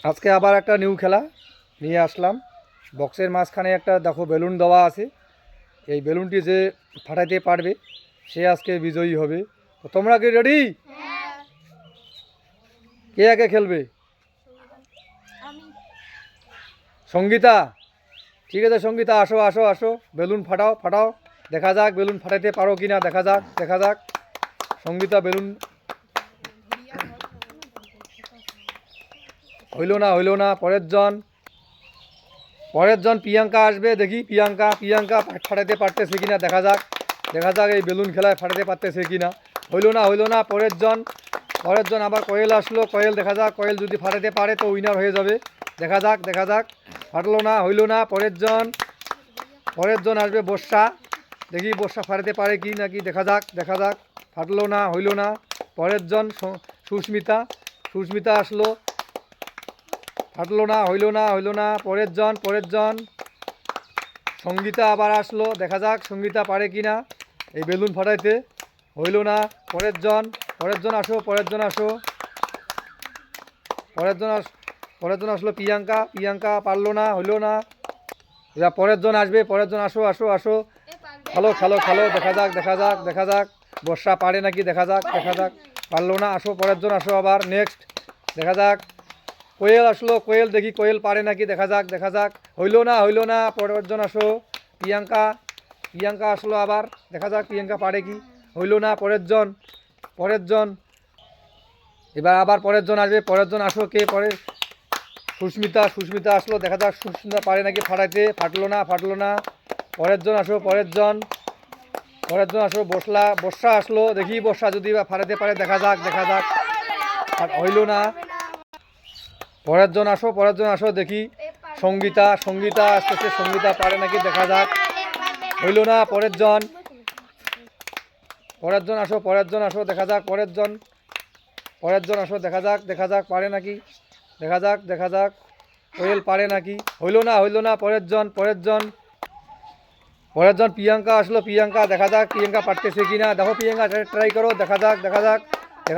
আজকে আবার একটা নিউ খেলা নিয়ে আসলাম। বক্সের মাঝখানে একটা দেখো বেলুন দেওয়া আছে। এই বেলুনটি যে ফাটাইতে পারবে সে আজকে বিজয়ী হবে। তো তোমরা কি রেডি? কে আগে খেলবে? সঙ্গীতা। ঠিক আছে সঙ্গীতা, আসো আসো আসো, বেলুন ফাটাও ফাটাও, দেখা যাক বেলুন ফাটাইতে পারো কি না, দেখা যাক দেখা যাক। সঙ্গীতা বেলুন হইল না, পরের জন প্রিয়াঙ্কা আসবে, দেখি প্রিয়াঙ্কা প্রিয়াঙ্কা ফাটাইতে পারতেছে কিনা, দেখা যাক দেখা যাক এই বেলুন খেলায় ফাটাতে পারতেছে কিনা। হইল না, পরের জন আবার কোয়েল আসলো, কোয়েল দেখা যাক, কোয়েল যদি ফাটাতে পারে তো উইনার হয়ে যাবে। দেখা যাক দেখা যাক, ফাটলো না, হইল না। পরের জন আসবে বর্ষা, দেখি বর্ষা ফাটাতে পারে কি নাকি, দেখা যাক দেখা যাক। ফাটলো না, হইল না। পরের জন সুস্মিতা আসলো, ফাটলো না, হইল না। পরের জন সঙ্গীতা আবার আসলো, দেখা যাক সঙ্গীতা পারে কি না এই বেলুন ফাটাইতে। হইল না। পরের জন আসো, পরের জন আসলো প্রিয়াঙ্কা পারলো না, হইল না। এবার পরের জন আসবে, আসো আসো আসো, খেলো, দেখা যাক বর্ষা পারে নাকি, দেখা যাক পারলো না। আসো পরের জন আসো, আবার নেক্সট দেখা যাক। কোয়েল আসলো, কোয়েল দেখি কোয়েল পারে নাকি, দেখা যাক। হইল না। পরের জন আসো, প্রিয়াঙ্কা আসলো আবার, দেখা যাক প্রিয়াঙ্কা পারে কি। হইল না। পরের জন এবার আবার পরের জন আসবে, পরের জন আসো, কে পরে? সুস্মিতা আসলো, দেখা যাক সুস্মিতা পারে নাকি ফাটাইতে। ফাটলো না। পরের জন আসো, আসো, বর্ষা আসলো, দেখি বর্ষা যদি ফাটাইতে পারে, দেখা যাক হইল না। পরের জন আসো, দেখি সঙ্গীতা আসতেছে, সঙ্গীতা পারে নাকি, দেখা যাক। হইল না। পরের জন আসো, দেখা যাক পরের জন আসো, দেখা যাক পারে নাকি, দেখা যাক কোয়েল পারে নাকি। হইল না। পরের জন প্রিয়াঙ্কা আসলো, প্রিয়াঙ্কা দেখা যাক প্রিয়াঙ্কা পারতেছে কিনা, দেখো প্রিয়াঙ্কা ট্রাই করো, দেখা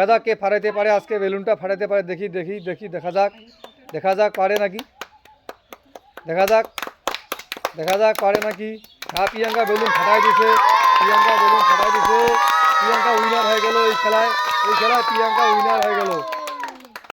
যাক কে ফাটাইতে পারে আজকে বেলুনটা ফাটাইতে পারে, দেখি দেখা যাক পারে নাকি, দেখা যাক পারে নাকি। হ্যাঁ, প্রিয়াঙ্কা বেলুন ফাটাই দিছে, প্রিয়াঙ্কা উইনার হয়ে গেল এই খেলায় প্রিয়াঙ্কা উইনার হয়ে গেল।